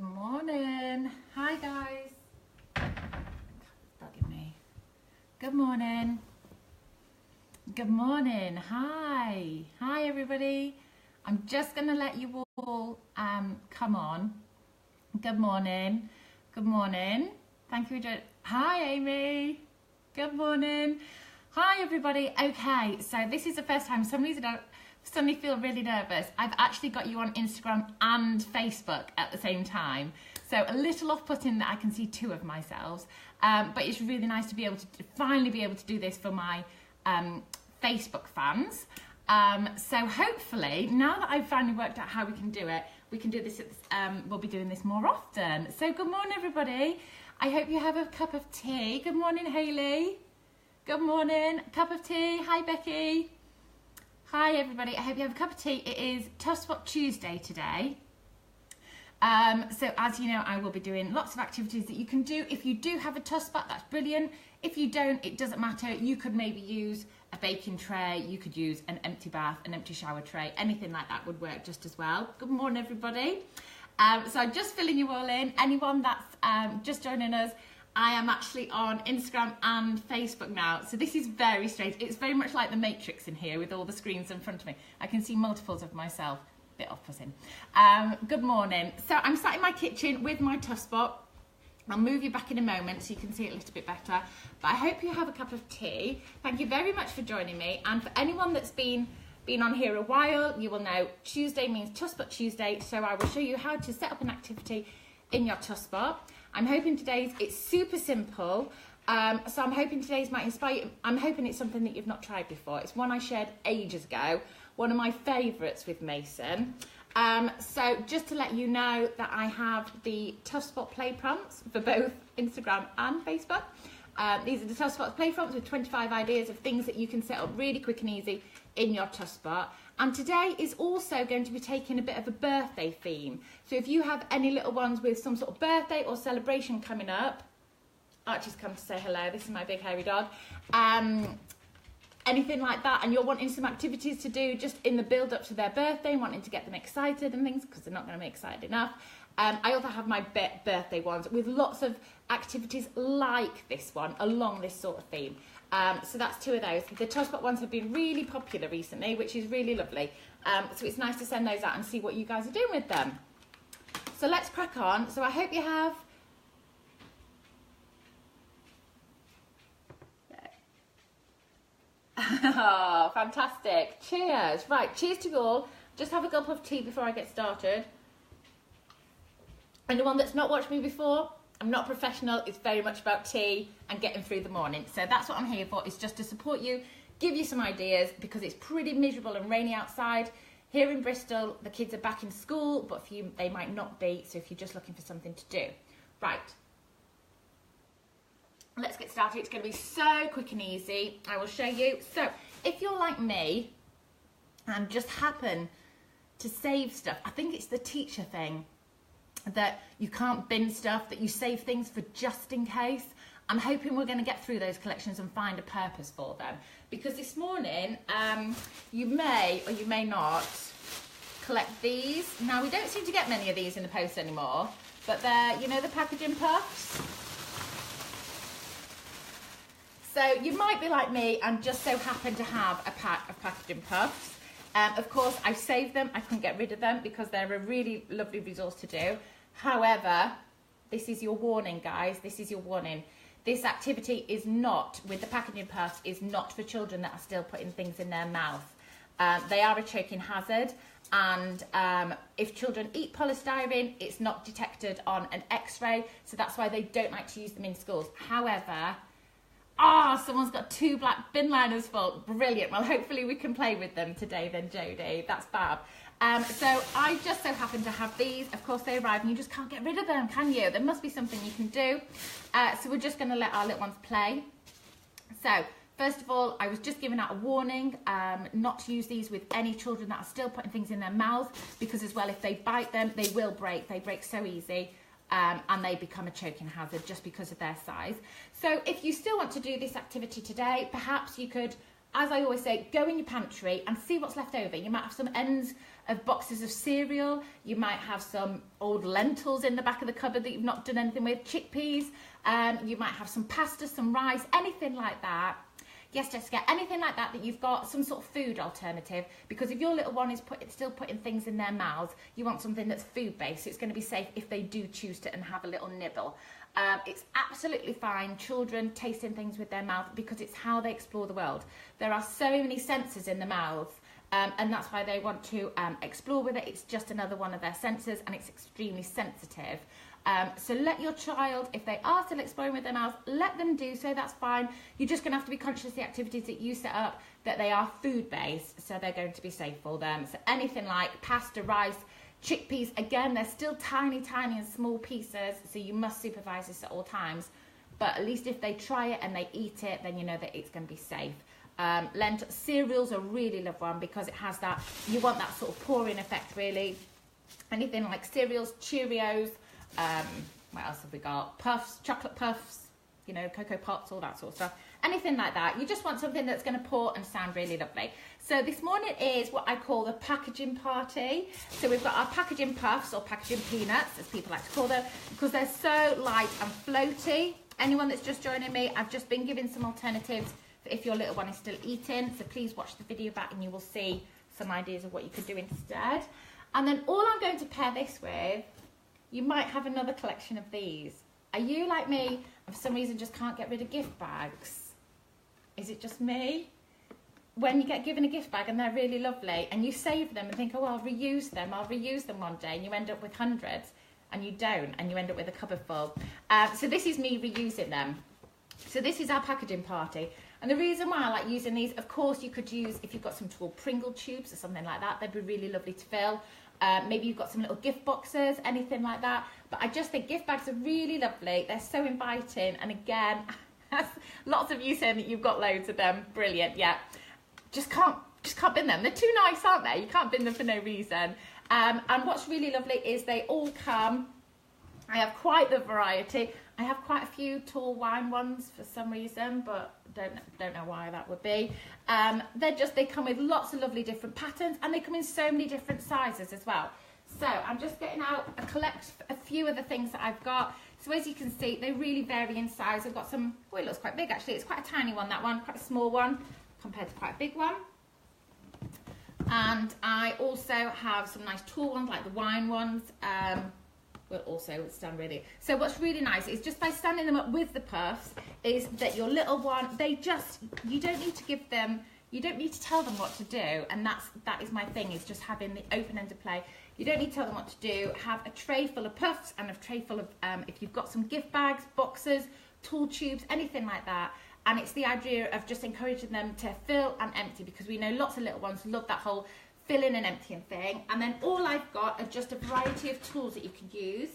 Good morning. Hi guys. Bugging me. Good morning. Good morning. Hi. Hi everybody. I'm just going to let you all come on. Good morning. Good morning. Thank you. Hi Amy. Good morning. Hi everybody. Okay, so this is the first time. For some reason I suddenly feel really nervous. I've actually got you on Instagram and Facebook at the same time. So a little off-putting that I can see two of myself. But it's really nice to be able to finally be able to do this for my Facebook fans. So hopefully, now that I've finally worked out how we can do it, we can do this, we'll be doing this more often. So good morning everybody. I hope you have a cup of tea. Good morning Hayley. Good morning. Cup of tea. Hi Becky. Hi everybody, I hope you have a cup of tea. It is Tuff Spot Tuesday today. So as you know, I will be doing lots of activities that you can do. If you do have a Tuff Spot, that's brilliant. If you don't, it doesn't matter. You could maybe use a baking tray, you could use an empty bath, an empty shower tray, anything like that would work just as well. Good morning everybody. So I'm just filling you all in. Anyone that's just joining us, I am actually on Instagram and Facebook now. So this is very strange. It's very much like the Matrix in here with all the screens in front of me. I can see multiples of myself. Bit off-putting. Good morning. So I'm sat in my kitchen with my Tuff Spot. I'll move you back in a moment so you can see it a little bit better. But I hope you have a cup of tea. Thank you very much for joining me. And for anyone that's been on here a while, you will know Tuesday means Tuff Spot Tuesday. So I will show you how to set up an activity in your Tuff Spot. I'm hoping it's super simple. So I'm hoping today's might inspire you. I'm hoping it's something that you've not tried before. It's one I shared ages ago. One of my favourites with Mason. So just to let you know that I have the Tuff Spot play prompts for both Instagram and Facebook. These are the Tuff Spot play prompts with 25 ideas of things that you can set up really quick and easy in your Tuff Spot. And today is also going to be taking a bit of a birthday theme. So if you have any little ones with some sort of birthday or celebration coming up, Archie's come to say hello, this is my big hairy dog, anything like that, and you're wanting some activities to do just in the build up to their birthday, wanting to get them excited and things, because they're not going to be excited enough. I also have my birthday ones with lots of activities like this one, along this sort of theme. So that's two of those. The Tuff Spot ones have been really popular recently, which is really lovely. So it's nice to send those out and see what you guys are doing with them. So let's crack on. So I hope you have... Oh, fantastic. Cheers. Right, cheers to you all. Just have a gulp of tea before I get started. Anyone that's not watched me before, I'm not professional. It's very much about tea and getting through the morning. So that's what I'm here for, is just to support you, give you some ideas, because it's pretty miserable and rainy outside. Here in Bristol, the kids are back in school, but for you, they might not be. So if you're just looking for something to do. Right. Let's get started. It's going to be so quick and easy. I will show you. So if you're like me and just happen to save stuff, I think it's the teacher thing, that you can't bin stuff, that you save things for just in case. I'm hoping we're going to get through those collections and find a purpose for them. Because this morning, you may or you may not collect these. Now, we don't seem to get many of these in the post anymore, but they're, you know, the packaging puffs. So you might be like me and just so happen to have a pack of packaging puffs. Of course, I've saved them. I couldn't get rid of them because they're a really lovely resource to do. However, this is your warning, guys. This is your warning. This activity is not, with the packaging puffs, is not for children that are still putting things in their mouth. They are a choking hazard. And if children eat polystyrene, it's not detected on an X-ray. So that's why they don't like to use them in schools. However... Ah, someone's got 2 black bin liners full. Brilliant. Well, hopefully we can play with them today then, Jodie. That's fab. So I just so happen to have these. Of course, they arrive and you just can't get rid of them, can you? There must be something you can do. So we're just going to let our little ones play. So first of all, I was just giving out a warning not to use these with any children that are still putting things in their mouths, because as well, if they bite them, they will break. They break so easy. And they become a choking hazard just because of their size. So if you still want to do this activity today, perhaps you could as I always say, go in your pantry and see what's left over. You might have some ends of boxes of cereal. You might have some old lentils in the back of the cupboard that you've not done anything with, chickpeas. You might have some pasta, some rice, anything like that. Yes, Jessica, anything like that you've got some sort of food alternative, because if your little one is still putting things in their mouths, you want something that's food-based, so it's going to be safe if they do choose to and have a little nibble. It's absolutely fine, children tasting things with their mouth, because it's how they explore the world. There are so many senses in the mouth, and that's why they want to explore with it. It's just another one of their senses, and it's extremely sensitive. So let your child, if they are still exploring with their mouth, let them do so, that's fine. You're just going to have to be conscious of the activities that you set up, that they are food-based, so they're going to be safe for them. So anything like pasta, rice, chickpeas, again, they're still tiny, tiny and small pieces, so you must supervise this at all times. But at least if they try it and they eat it, then you know that it's going to be safe. Cereals are really love one, because it has that, you want that sort of pouring effect really. Anything like cereals, Cheerios, what else have we got? Puffs, chocolate puffs, you know, Cocoa Pops, all that sort of stuff. Anything like that. You just want something that's going to pour and sound really lovely. So this morning is what I call the packaging party. So we've got our packaging puffs, or packaging peanuts, as people like to call them, because they're so light and floaty. Anyone that's just joining me, I've just been giving some alternatives for if your little one is still eating. So please watch the video back and you will see some ideas of what you could do instead. And then all I'm going to pair this with, you might have another collection of these. Are you like me and for some reason just can't get rid of gift bags? Is it just me? When you get given a gift bag and they're really lovely and you save them and think, oh, I'll reuse them one day, and you end up with hundreds, and you don't, and you end up with a cupboard full. So this is me reusing them. So this is our packaging party. And the reason why I like using these, of course, you could use, if you've got some tall Pringle tubes or something like that, they'd be really lovely to fill. Maybe you've got some little gift boxes, anything like that. But I just think gift bags are really lovely. They're so inviting. And again, lots of you saying that you've got loads of them. Brilliant, yeah. Just can't bin them. They're too nice, aren't they? You can't bin them for no reason. And what's really lovely is they all come. I have quite the variety. I have quite a few tall wine ones for some reason, but don't know why that would be. They come with lots of lovely different patterns, and they come in so many different sizes as well. So I'm just getting out a few of the things that I've got. So as you can see, they really vary in size. I've got some, oh, it looks quite big actually. It's quite a tiny one, that one, quite a small one compared to quite a big one. And I also have some nice tall ones like the wine ones. Will also stand really. So what's really nice is just by standing them up with the puffs is that your little one, you don't need to give them, you don't need to tell them what to do. And that is my thing, is just having the open-ended play. You don't need to tell them what to do. Have a tray full of puffs and a tray full of, if you've got some gift bags, boxes, tool tubes, anything like that. And it's the idea of just encouraging them to fill and empty, because we know lots of little ones love that whole filling and emptying thing. And then all I've got are just a variety of tools that you can use.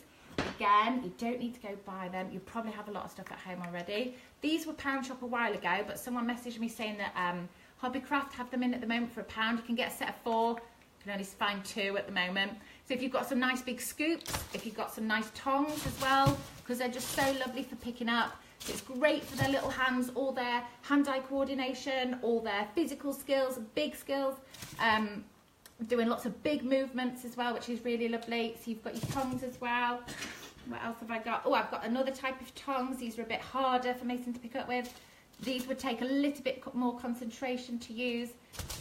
Again, you don't need to go buy them. You probably have a lot of stuff at home already. These were Pound Shop a while ago, but someone messaged me saying that Hobbycraft have them in at the moment for £1. You can get a set of 4. You can only find 2 at the moment. So if you've got some nice big scoops, if you've got some nice tongs as well, because they're just so lovely for picking up. So it's great for their little hands, all their hand-eye coordination, all their physical skills, big skills. Doing lots of big movements as well, which is really lovely. So you've got your tongs as well. What else have I got? Oh, I've got another type of tongs. These are a bit harder for Mason to pick up with. These would take a little bit more concentration to use.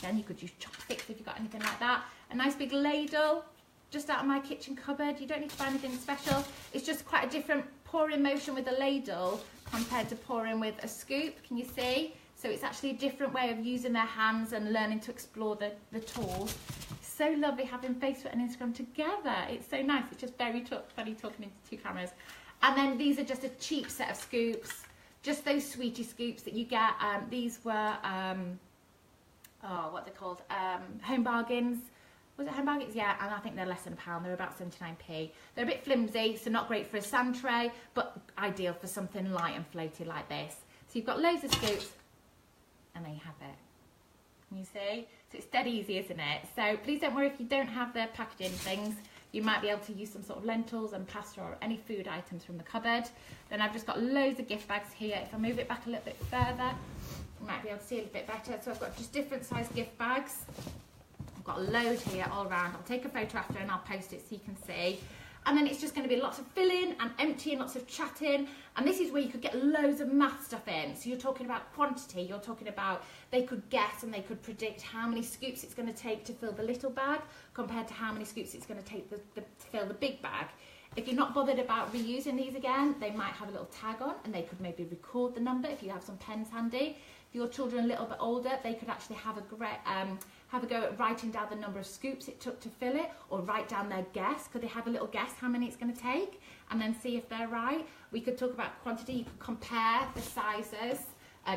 Then you could use chopsticks if you've got anything like that. A nice big ladle, just out of my kitchen cupboard. You don't need to buy anything special. It's just quite a different pouring motion with a ladle compared to pouring with a scoop. Can you see? So it's actually a different way of using their hands and learning to explore the tools. It's so lovely having Facebook and Instagram together. It's so nice. It's just very funny talking into 2 cameras. And then these are just a cheap set of scoops. Just those sweetie scoops that you get. These were, what they're called? Home Bargains. Was it Home Bargains? Yeah, and I think they're less than £1. They're about 79p. They're a bit flimsy, so not great for a sand tray, but ideal for something light and floaty like this. So you've got loads of scoops. And there you have it. Can you see? So it's dead easy, isn't it? So please don't worry if you don't have the packaging things. You might be able to use some sort of lentils and pasta or any food items from the cupboard. Then I've just got loads of gift bags here. If I move it back a little bit further, You might be able to see a little bit better. So I've got just different size gift bags. I've got a load here all around. I'll take a photo after and I'll post it so you can see. And then it's just going to be lots of filling and emptying, lots of chatting. And this is where you could get loads of math stuff in. So you're talking about quantity, you're talking about they could guess and they could predict how many scoops it's going to take to fill the little bag compared to how many scoops it's going to take to fill the big bag. If you're not bothered about reusing these again, they might have a little tag on and they could maybe record the number if you have some pens handy. If your children are a little bit older, they could actually have a go at writing down the number of scoops it took to fill it, or write down their guess. Could they have a little guess how many it's going to take and then see if they're right? We could talk about quantity. You could compare the sizes.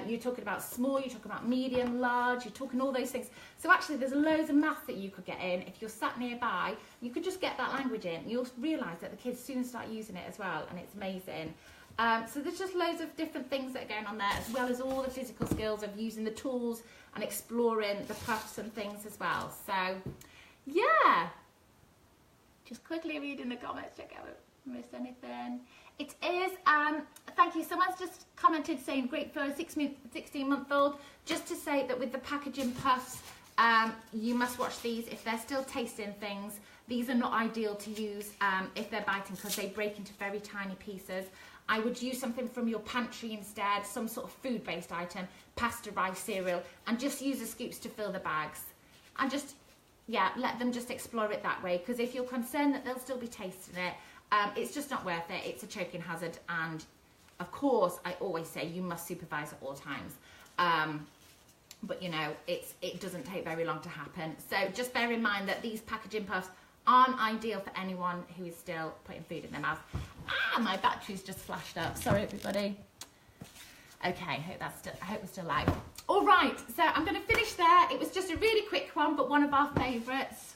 You're talking about small, you're talking about medium, large, you're talking all those things. So actually there's loads of math that you could get in. If you're sat nearby, you could just get that language in. You'll realise that the kids soon start using it as well, and it's amazing. So there's just loads of different things that are going on there, as well as all the physical skills of using the tools and exploring the puffs and things as well. So yeah, just quickly reading the comments, check out if I missed anything. It is, thank you, someone's just commented saying great for a 16-month-old. Just to say that with the packaging puffs, you must watch these if they're still tasting things. These are not ideal to use if they're biting, because they break into very tiny pieces. I would use something from your pantry instead, some sort of food-based item, pasta, rice, cereal, and just use the scoops to fill the bags. And just, yeah, let them just explore it that way, because if you're concerned that they'll still be tasting it, it's just not worth it. It's a choking hazard, and of course, I always say you must supervise at all times. But you know, it doesn't take very long to happen. So just bear in mind that these packaging puffs aren't ideal for anyone who is still putting food in their mouth. Ah, my battery's just flashed up. Sorry, everybody. Okay, I hope we're still live. All right, so I'm going to finish there. It was just a really quick one, but one of our favourites.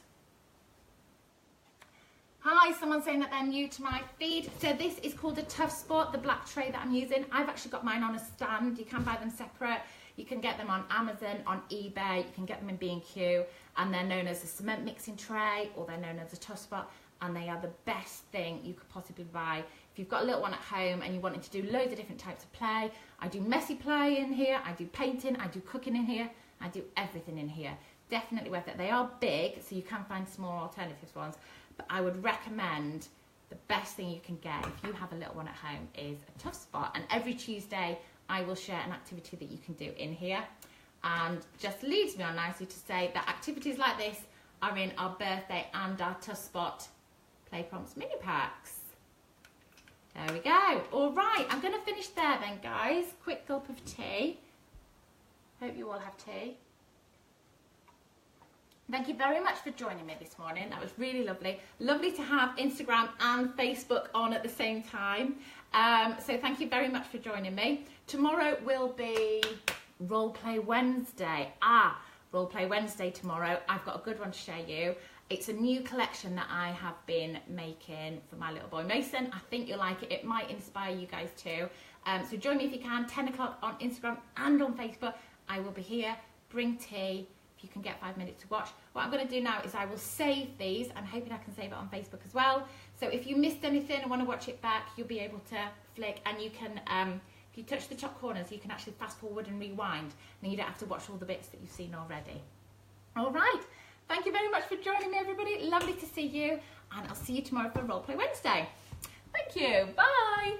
Hi, someone's saying that they're new to my feed. So this is called a Tuff Spot, the black tray that I'm using. I've actually got mine on a stand. You can buy them separate. You can get them on Amazon, on eBay. You can get them in B&Q, and they're known as a cement mixing tray, or they're known as a Tuff Spot, and they are the best thing you could possibly buy. If you've got a little one at home and you wanted to do loads of different types of play, I do messy play in here, I do painting, I do cooking in here, I do everything in here. Definitely worth it. They are big, so you can find small alternative ones, but I would recommend the best thing you can get if you have a little one at home is a Tuff Spot. And every Tuesday I will share an activity that you can do in here, and just leads me on nicely to say that activities like this are in our birthday and our Tuff Spot Play Prompts mini packs. There we go. All right, I'm going to finish there then, guys. Quick gulp of tea. Hope you all have tea. Thank you very much for joining me this morning. That was really lovely. Lovely to have Instagram and Facebook on at the same time. So thank you very much for joining me. Tomorrow will be Roleplay Wednesday. Roleplay Wednesday tomorrow. I've got a good one to share you. It's a new collection that I have been making for my little boy Mason. I think you'll like it. It might inspire you guys too. So join me if you can, 10 o'clock on Instagram and on Facebook. I will be here. Bring tea. You can get 5 minutes to watch. What I'm going to do now is I will save these. I'm hoping I can save it on Facebook as well. So if you missed anything and want to watch it back, you'll be able to flick, and you can, if you touch the top corners, you can actually fast forward and rewind. And then you don't have to watch all the bits that you've seen already. All right. Thank you very much for joining me, everybody. Lovely to see you. And I'll see you tomorrow for Roleplay Wednesday. Thank you. Bye.